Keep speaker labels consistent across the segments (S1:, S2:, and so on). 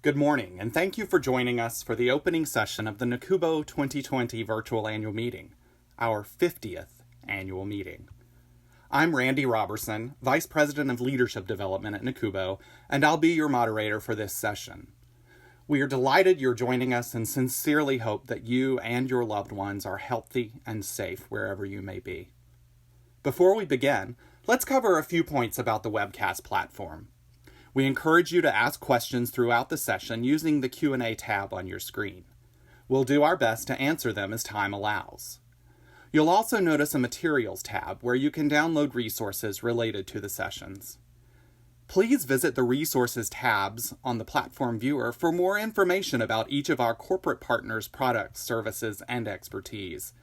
S1: Good morning, and thank you for joining us for the opening session of the NACUBO 2020 Virtual Annual Meeting, our 50th annual meeting. I'm Randy Robertson, Vice President of Leadership Development at NACUBO, and I'll be your moderator for this session. We are delighted you're joining us and sincerely hope that you and your loved ones are healthy and safe wherever you may be. Before we begin, let's cover a few points about the webcast platform. We encourage you to ask questions throughout the session using the Q&A tab on your screen. We'll do our best to answer them as time allows. You'll also notice a Materials tab where you can download resources related to the sessions. Please visit the Resources tabs on the platform viewer for more information about each of our corporate partners' products, services, and expertise.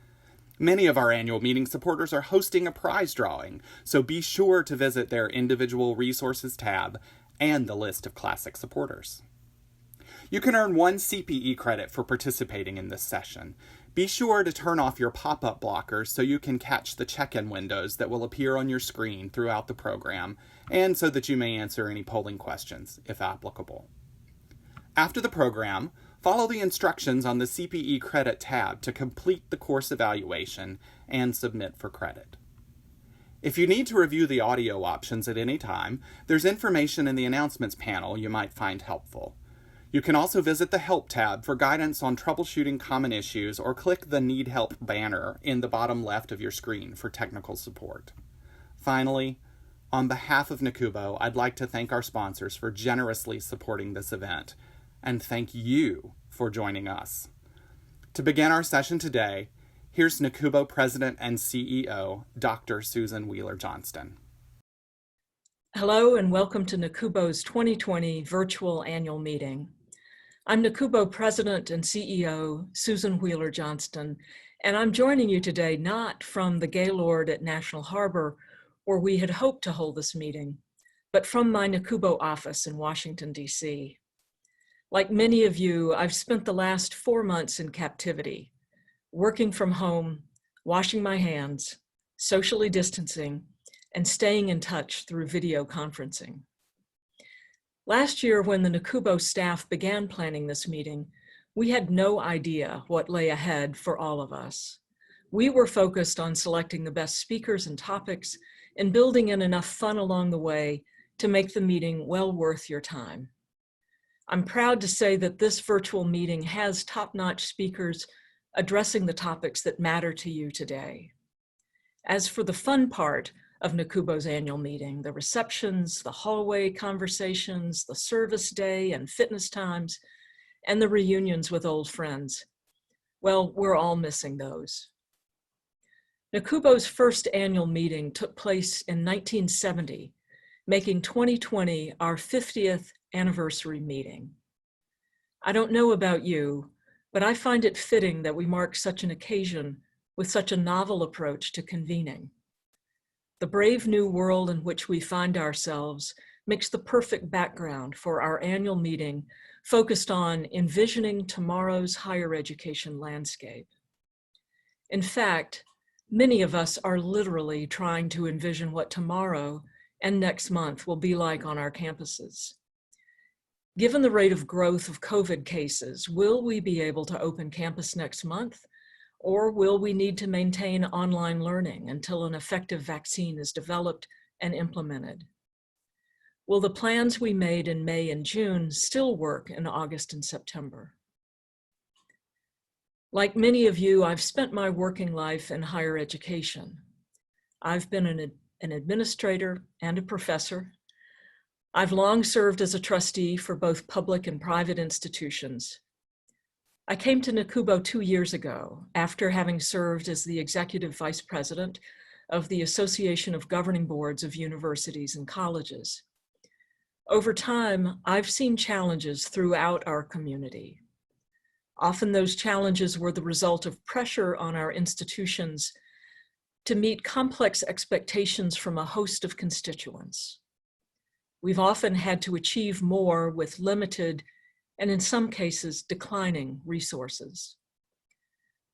S1: Many of our annual meeting supporters are hosting a prize drawing, so be sure to visit their individual Resources tab and the list of classic supporters. You can earn 1 CPE credit for participating in this session. Be sure to turn off your pop-up blockers so you can catch the check-in windows that will appear on your screen throughout the program, and so that you may answer any polling questions, if applicable. After the program, follow the instructions on the CPE credit tab to complete the course evaluation and submit for credit. If you need to review the audio options at any time, there's information in the announcements panel you might find helpful. You can also visit the Help tab for guidance on troubleshooting common issues or click the Need Help banner in the bottom left of your screen for technical support. Finally, on behalf of NACUBO, I'd like to thank our sponsors for generously supporting this event, and thank you for joining us. To begin our session today, here's NACUBO President and CEO, Dr. Susan Whealler Johnston.
S2: Hello and welcome to NACUBO's 2020 Virtual Annual Meeting. I'm NACUBO President and CEO, Susan Whealler Johnston, and I'm joining you today not from the Gaylord at National Harbor, where we had hoped to hold this meeting, but from my NACUBO office in Washington, D.C. Like many of you, I've spent the last 4 months in captivity, working from home, washing my hands, socially distancing, and staying in touch through video conferencing. Last year, when the NACUBO staff began planning this meeting, we had no idea what lay ahead for all of us. We were focused on selecting the best speakers and topics and building in enough fun along the way to make the meeting well worth your time. I'm proud to say that this virtual meeting has top-notch speakers addressing the topics that matter to you today. As for the fun part of NACUBO's annual meeting, the receptions, the hallway conversations, the service day and fitness times, and the reunions with old friends, well, we're all missing those. NACUBO's first annual meeting took place in 1970, making 2020 our 50th anniversary meeting. I don't know about you, but I find it fitting that we mark such an occasion with such a novel approach to convening. The brave new world in which we find ourselves makes the perfect background for our annual meeting focused on envisioning tomorrow's higher education landscape. In fact, many of us are literally trying to envision what tomorrow and next month will be like on our campuses. Given the rate of growth of COVID cases, will we be able to open campus next month? Or will we need to maintain online learning until an effective vaccine is developed and implemented? Will the plans we made in May and June still work in August and September? Like many of you, I've spent my working life in higher education. I've been an administrator and a professor. I've long served as a trustee for both public and private institutions. I came to NACUBO 2 years ago after having served as the executive vice president of the Association of Governing Boards of Universities and Colleges. Over time, I've seen challenges throughout our community. Often those challenges were the result of pressure on our institutions to meet complex expectations from a host of constituents. We've often had to achieve more with limited and in some cases declining resources.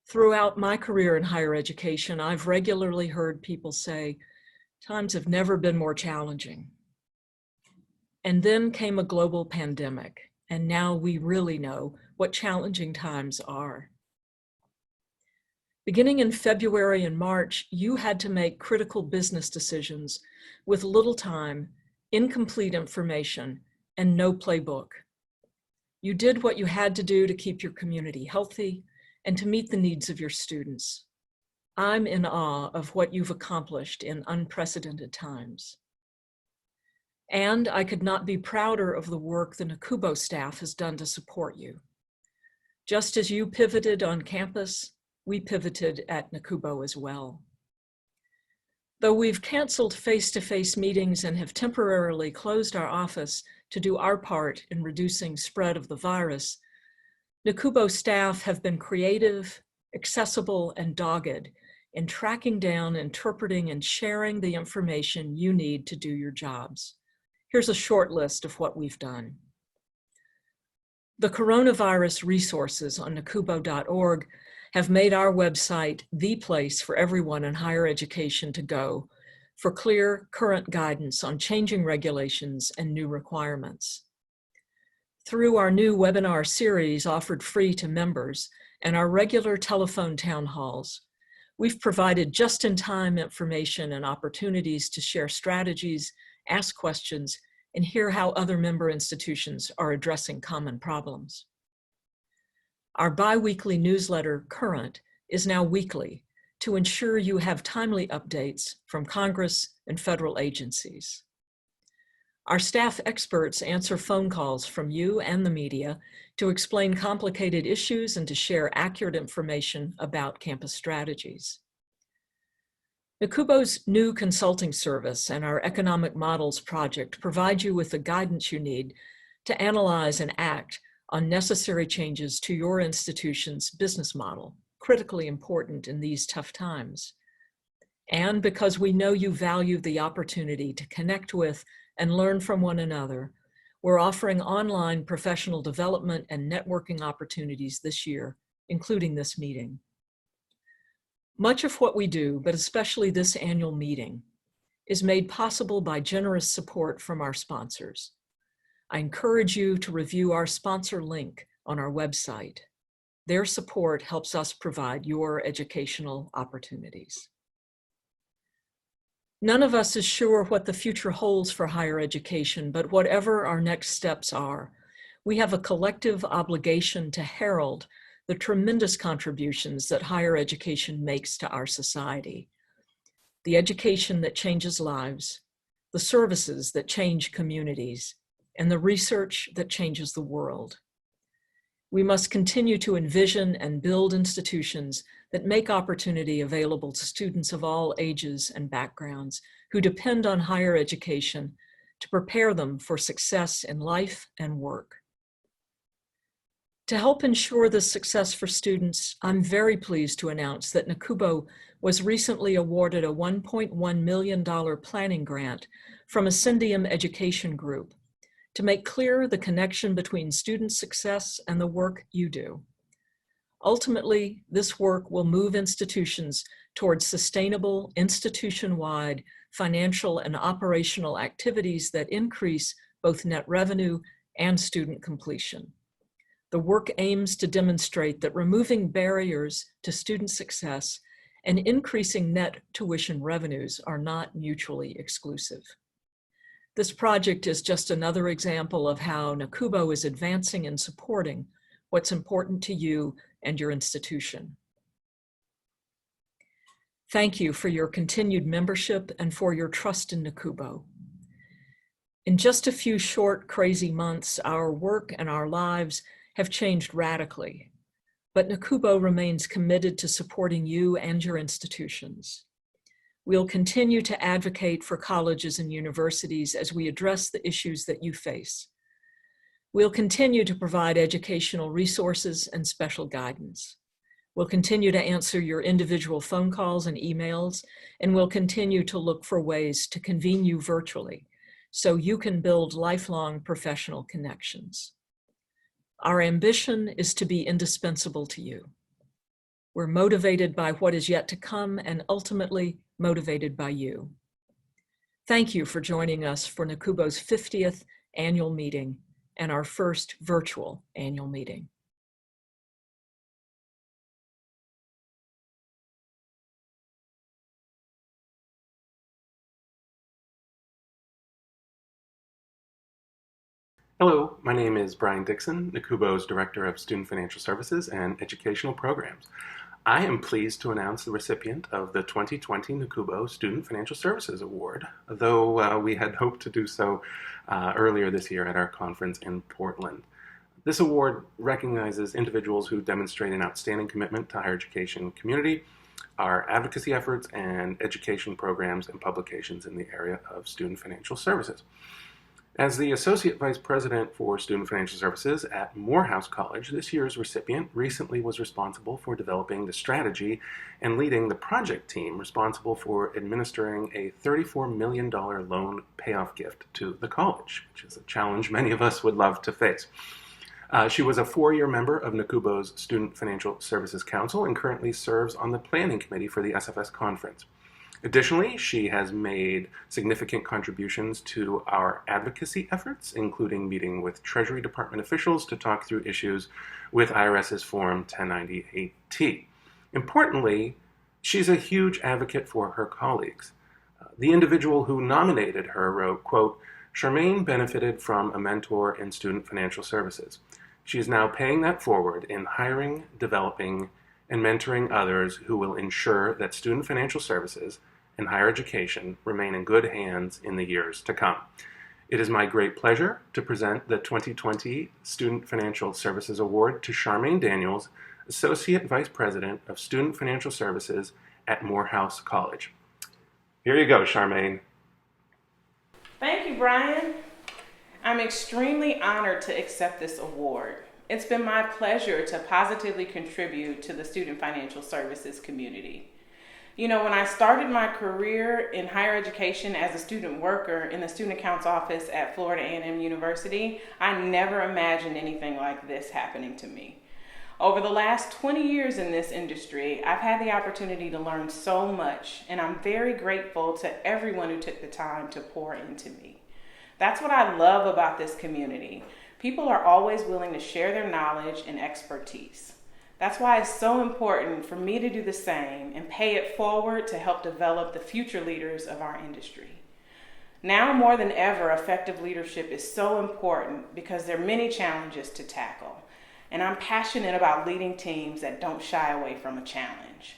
S2: Throughout my career in higher education, I've regularly heard people say, times have never been more challenging. And then came a global pandemic, and now we really know what challenging times are. Beginning in February and March, you had to make critical business decisions with little time, incomplete information, and no playbook. You did what you had to do to keep your community healthy and to meet the needs of your students. I'm in awe of what you've accomplished in unprecedented times. And I could not be prouder of the work the NACUBO staff has done to support you. Just as you pivoted on campus, we pivoted at NACUBO as well. Though we've canceled face-to-face meetings and have temporarily closed our office to do our part in reducing spread of the virus, NACUBO staff have been creative, accessible, and dogged in tracking down, interpreting, and sharing the information you need to do your jobs. Here's a short list of what we've done. The coronavirus resources on nacubo.org have made our website the place for everyone in higher education to go for clear, current guidance on changing regulations and new requirements. Through our new webinar series offered free to members and our regular telephone town halls, we've provided just-in-time information and opportunities to share strategies, ask questions, and hear how other member institutions are addressing common problems. Our bi-weekly newsletter, Current, is now weekly to ensure you have timely updates from Congress and federal agencies. Our staff experts answer phone calls from you and the media to explain complicated issues and to share accurate information about campus strategies. NACUBO's new consulting service and our economic models project provide you with the guidance you need to analyze and act on necessary changes to your institution's business model, critically important in these tough times. And because we know you value the opportunity to connect with and learn from one another, we're offering online professional development and networking opportunities this year, including this meeting. Much of what we do, but especially this annual meeting, is made possible by generous support from our sponsors. I encourage you to review our sponsor link on our website. Their support helps us provide your educational opportunities. None of us is sure what the future holds for higher education, but whatever our next steps are, we have a collective obligation to herald the tremendous contributions that higher education makes to our society. The education that changes lives, the services that change communities, and the research that changes the world. We must continue to envision and build institutions that make opportunity available to students of all ages and backgrounds who depend on higher education to prepare them for success in life and work. To help ensure this success for students, I'm very pleased to announce that NACUBO was recently awarded a $1.1 million planning grant from Ascendium Education Group to make clear the connection between student success and the work you do. Ultimately, this work will move institutions towards sustainable, institution-wide financial and operational activities that increase both net revenue and student completion. The work aims to demonstrate that removing barriers to student success and increasing net tuition revenues are not mutually exclusive. This project is just another example of how NACUBO is advancing and supporting what's important to you and your institution. Thank you for your continued membership and for your trust in NACUBO. In just a few short, crazy months, our work and our lives have changed radically, but NACUBO remains committed to supporting you and your institutions. We'll continue to advocate for colleges and universities as we address the issues that you face. We'll continue to provide educational resources and special guidance. We'll continue to answer your individual phone calls and emails, and we'll continue to look for ways to convene you virtually so you can build lifelong professional connections. Our ambition is to be indispensable to you. We're motivated by what is yet to come and ultimately motivated by you. Thank you for joining us for NACUBO's 50th annual meeting, and our first virtual annual meeting.
S3: Hello, my name is Brian Dixon, NACUBO's Director of Student Financial Services and Educational Programs. I am pleased to announce the recipient of the 2020 NACUBO Student Financial Services Award, though we had hoped to do so earlier this year at our conference in Portland. This award recognizes individuals who demonstrate an outstanding commitment to higher education community, our advocacy efforts, and education programs and publications in the area of student financial services. As the Associate Vice President for Student Financial Services at Morehouse College, this year's recipient recently was responsible for developing the strategy and leading the project team responsible for administering a $34 million loan payoff gift to the college, which is a challenge many of us would love to face. She was a 4-year member of NACUBO's Student Financial Services Council and currently serves on the planning committee for the SFS conference. Additionally, she has made significant contributions to our advocacy efforts, including meeting with Treasury Department officials to talk through issues with IRS's Form 1098-T. Importantly, she's a huge advocate for her colleagues. The individual who nominated her wrote, quote, "Charmaine benefited from a mentor in student financial services. She is now paying that forward in hiring, developing, and mentoring others who will ensure that student financial services and higher education remain in good hands in the years to come. It is my great pleasure to present the 2020 Student Financial Services Award to Charmaine Daniels, Associate Vice President of Student Financial Services at Morehouse College." Here you go, Charmaine.
S4: Thank you, Brian. I'm extremely honored to accept this award. It's been my pleasure to positively contribute to the student financial services community. You know, when I started my career in higher education as a student worker in the student accounts office at Florida A&M University, I never imagined anything like this happening to me. Over the last 20 years in this industry, I've had the opportunity to learn so much, and I'm very grateful to everyone who took the time to pour into me. That's what I love about this community. People are always willing to share their knowledge and expertise. That's why it's so important for me to do the same and pay it forward to help develop the future leaders of our industry. Now more than ever, effective leadership is so important because there are many challenges to tackle. And I'm passionate about leading teams that don't shy away from a challenge.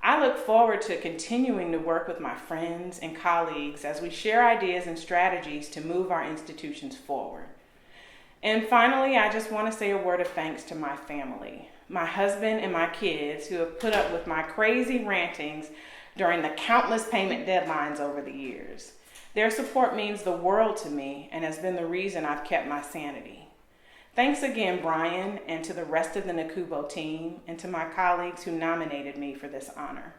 S4: I look forward to continuing to work with my friends and colleagues as we share ideas and strategies to move our institutions forward. And finally, I just want to say a word of thanks to my family, my husband and my kids who have put up with my crazy rantings during the countless payment deadlines over the years. Their support means the world to me and has been the reason I've kept my sanity. Thanks again, Brian, and to the rest of the NACUBO team, and to my colleagues who nominated me for this honor.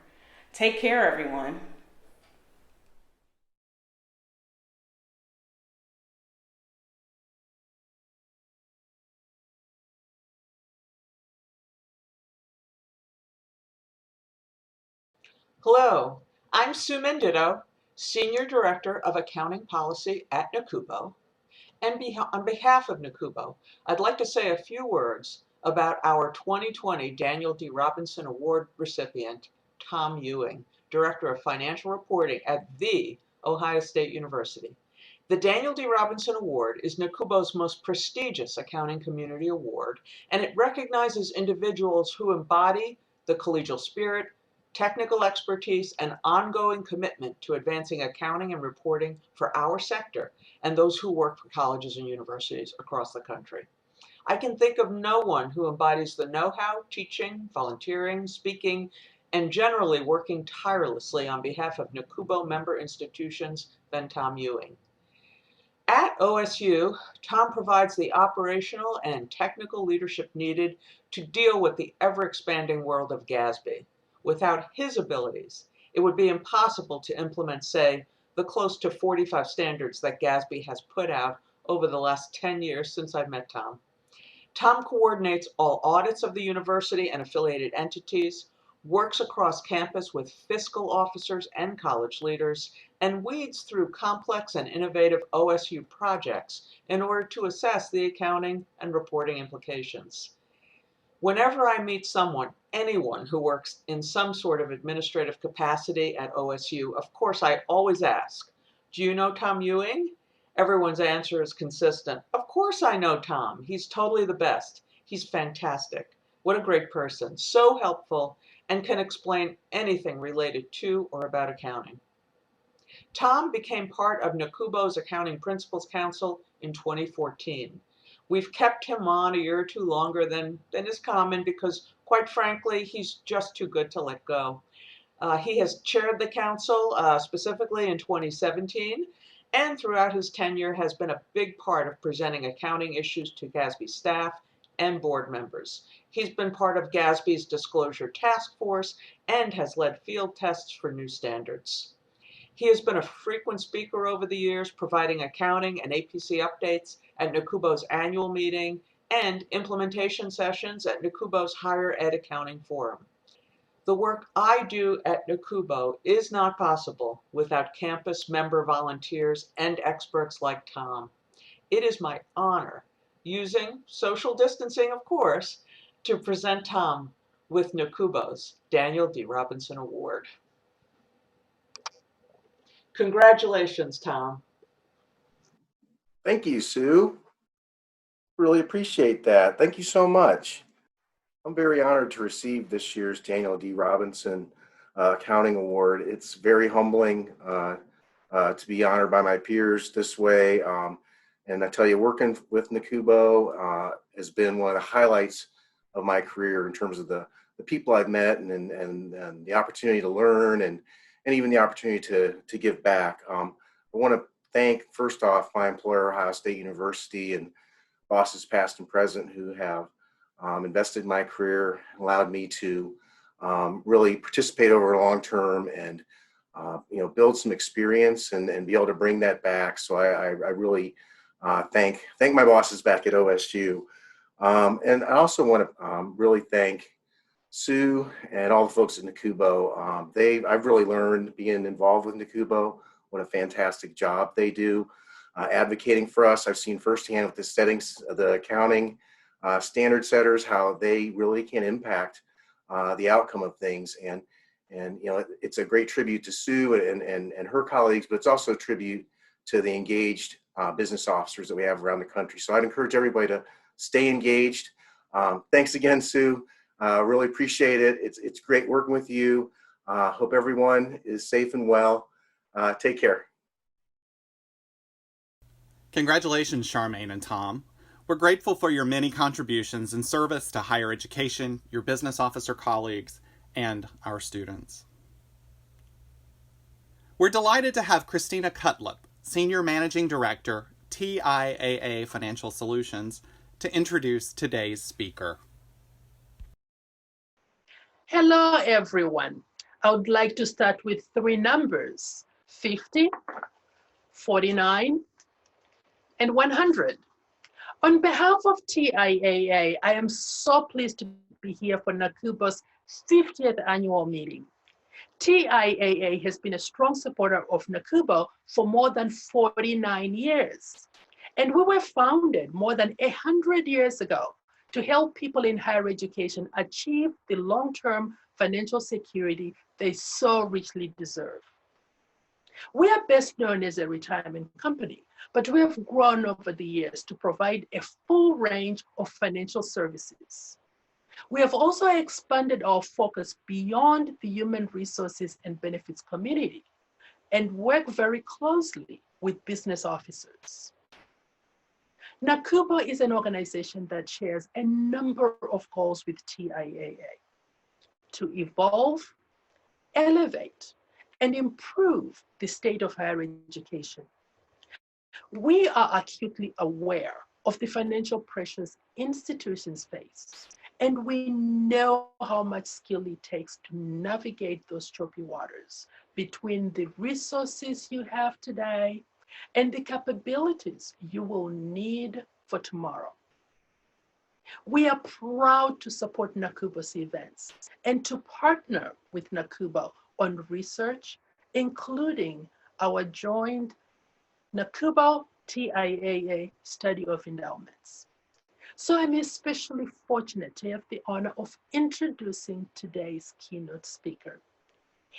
S4: Take care, everyone.
S5: Hello, I'm Sue Menditto, Senior Director of Accounting Policy at NACUBO. And on behalf of NACUBO, I'd like to say a few words about our 2020 Daniel D. Robinson Award recipient, Tom Ewing, Director of Financial Reporting at The Ohio State University. The Daniel D. Robinson Award is NACUBO's most prestigious accounting community award, and it recognizes individuals who embody the collegial spirit, technical expertise, and ongoing commitment to advancing accounting and reporting for our sector and those who work for colleges and universities across the country. I can think of no one who embodies the know-how, teaching, volunteering, speaking, and generally working tirelessly on behalf of NACUBO member institutions than Tom Ewing. At OSU, Tom provides the operational and technical leadership needed to deal with the ever-expanding world of GASB. Without his abilities, it would be impossible to implement, say, the close to 45 standards that GASB has put out over the last 10 years since I've met Tom. Tom coordinates all audits of the university and affiliated entities, works across campus with fiscal officers and college leaders, and weeds through complex and innovative OSU projects in order to assess the accounting and reporting implications. Whenever I meet anyone who works in some sort of administrative capacity at OSU, of course I always ask, "Do you know Tom Ewing?" Everyone's answer is consistent. "Of course I know Tom. He's totally the best. He's fantastic. What a great person. So helpful and can explain anything related to or about accounting." Tom became part of NACUBO's Accounting Principals Council in 2014. We've kept him on a year or two longer than is common because, quite frankly, he's just too good to let go. He has chaired the council specifically in 2017, and throughout his tenure has been a big part of presenting accounting issues to GASB staff and board members. He's been part of GASB's disclosure task force and has led field tests for new standards. He has been a frequent speaker over the years, providing accounting and APC updates at NACUBO's annual meeting and implementation sessions at NACUBO's Higher Ed Accounting Forum. The work I do at NACUBO is not possible without campus member volunteers and experts like Tom. It is my honor, using social distancing, of course, to present Tom with NACUBO's Daniel D. Robinson Award. Congratulations, Tom.
S6: Thank you, Sue. Really appreciate that. Thank you so much. I'm very honored to receive this year's Daniel D. Robinson Accounting Award. It's very humbling to be honored by my peers this way. And I tell you, working with NACUBO has been one of the highlights of my career in terms of the people I've met and the opportunity to learn and even the opportunity to give back. I want to thank, first off, my employer, Ohio State University, and bosses past and present who have invested in my career, allowed me to really participate over a long term and build some experience and be able to bring that back. So I really thank my bosses back at OSU. And I also want to really thank Sue and all the folks at NACUBO. I've really learned being involved with NACUBO, what a fantastic job they do advocating for us. I've seen firsthand with the settings of the accounting standard setters, how they really can impact the outcome of things. And it's a great tribute to Sue and her colleagues, but it's also a tribute to the engaged business officers that we have around the country. So I'd encourage everybody to stay engaged. Thanks again, Sue. Really appreciate it. It's great working with you. Hope everyone is safe and well. Take care.
S1: Congratulations, Charmaine and Tom. We're grateful for your many contributions in service to higher education, your business officer colleagues, and our students. We're delighted to have Christina Cutlip, Senior Managing Director, TIAA Financial Solutions, to introduce today's speaker.
S7: Hello, everyone. I would like to start with three numbers: 50, 49, and 100. On behalf of TIAA, I am so pleased to be here for NACUBO's 50th annual meeting. TIAA has been a strong supporter of NACUBO for more than 49 years. And we were founded more than 100 years ago to help people in higher education achieve the long-term financial security they so richly deserve. We are best known as a retirement company, but we have grown over the years to provide a full range of financial services. We have also expanded our focus beyond the human resources and benefits community and work very closely with business officers. NACUBO is an organization that shares a number of goals with TIAA to evolve, elevate, and improve the state of higher education. We are acutely aware of the financial pressures institutions face, and we know how much skill it takes to navigate those choppy waters between the resources you have today and the capabilities you will need for tomorrow. We are proud to support NACUBO's events and to partner with NACUBO on research, including our joint NACUBO TIAA study of endowments. So I'm especially fortunate to have the honor of introducing today's keynote speaker,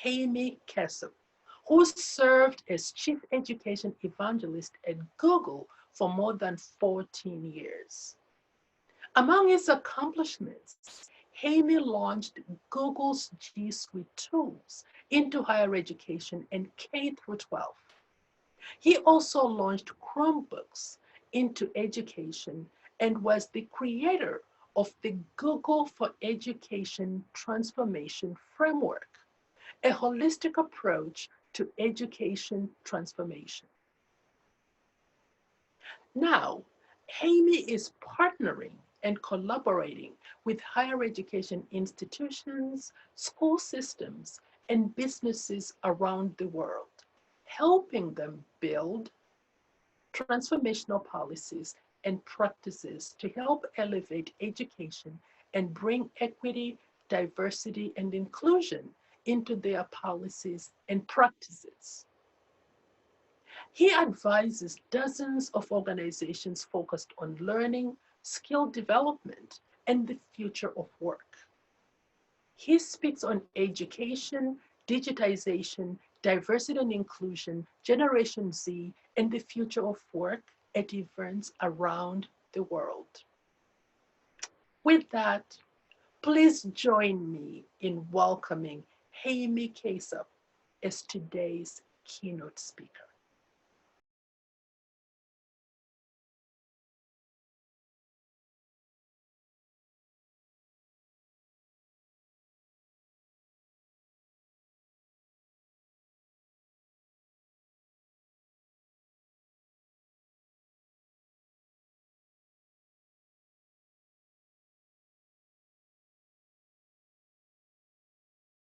S7: Amy Kassow, who served as Chief Education Evangelist at Google for more than 14 years. Among his accomplishments, Amy launched Google's G Suite tools into higher education and K-12. He also launched Chromebooks into education and was the creator of the Google for Education Transformation Framework, a holistic approach to education transformation. Now, Amy is partnering and collaborating with higher education institutions, school systems, and businesses around the world, helping them build transformational policies and practices to help elevate education and bring equity, diversity, and inclusion into their policies and practices. He advises dozens of organizations focused on learning, skill development, and the future of work. He speaks on education, digitization, diversity and inclusion, Generation Z, and the future of work at events around the world. With that, please join me in welcoming Amy Kassow as today's keynote speaker.